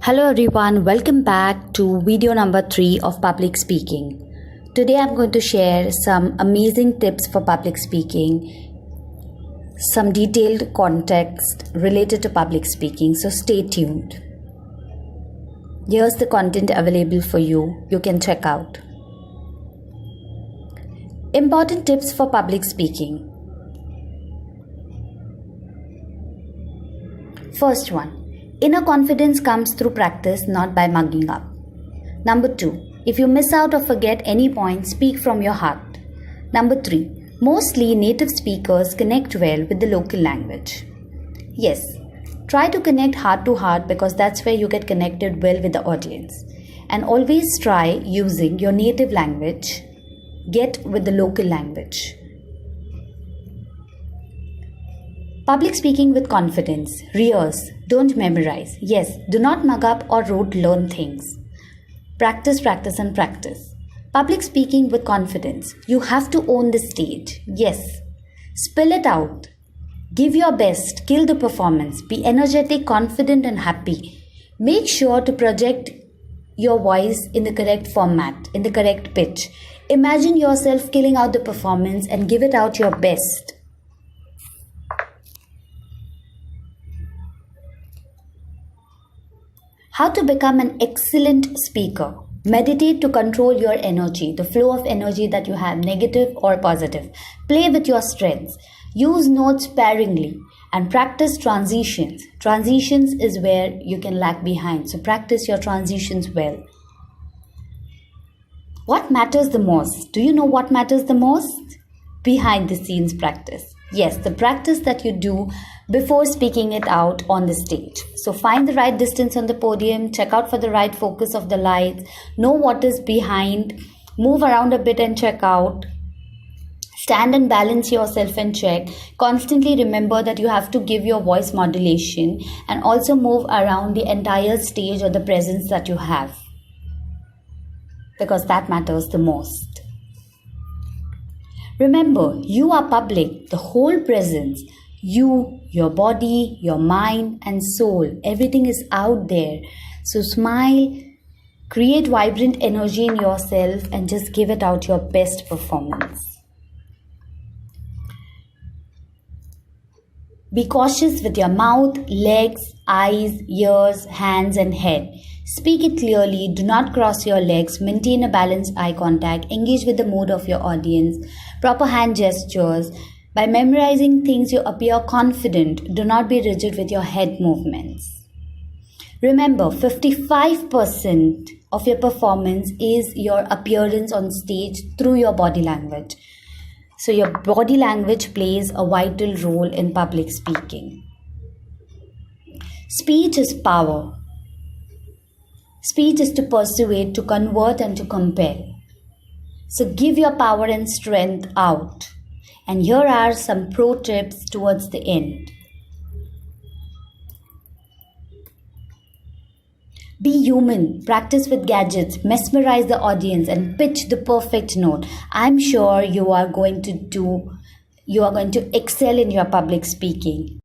Hello everyone, welcome back to video number 3 of public speaking. Today I'm going to share some amazing tips for public speaking, some detailed context related to public speaking, so stay tuned. Here's the content available for you. You can check out. Important tips for public speaking. First one. Inner confidence comes through practice, not by mugging up. Number 2. If you miss out or forget any point, speak from your heart. Number 3. Mostly native speakers connect well with the local language. Yes, try to connect heart to heart because that's where you get connected well with the audience. And always try using your native language. Get with the local language. Public speaking with confidence. Rehearse. Don't memorize. Yes, do not mug up or rote learn things. Practice, practice and practice. Public speaking with confidence. You have to own the stage. Yes. Spill it out. Give your best. Kill the performance. Be energetic, confident and happy. Make sure to project your voice in the correct format, in the correct pitch. Imagine yourself killing out the performance and give it out your best. How to become an excellent speaker. Meditate to control your energy, the flow of energy that you have, negative or positive. Play with your strengths. Use notes sparingly and practice transitions. Transitions is where you can lag behind. So practice your transitions well. What matters the most? Do you know what matters the most? Behind the scenes practice. Yes, the practice that you do before speaking it out on the stage. So find the right distance on the podium, check out for the right focus of the lights, know what is behind, move around a bit and check out. Stand and balance yourself and check. Constantly remember that you have to give your voice modulation and also move around the entire stage or the presence that you have. Because that matters the most. Remember, you are public, the whole presence. You, your body, your mind and soul, everything is out there. So smile, create vibrant energy in yourself and just give it out your best performance. Be cautious with your mouth, legs, eyes, ears, hands and head. Speak it clearly, do not cross your legs, maintain a balanced eye contact, engage with the mood of your audience, proper hand gestures. By memorizing things, you appear confident. Do not be rigid with your head movements. Remember, 55% of your performance is your appearance on stage through your body language. So your body language plays a vital role in public speaking. Speech is power. Speech is to persuade, to convert and to compel. So give your power and strength out. And here are some pro tips towards the end. Be human, practice with gadgets, mesmerize the audience and pitch the perfect note. I'm sure you are going to excel in your public speaking.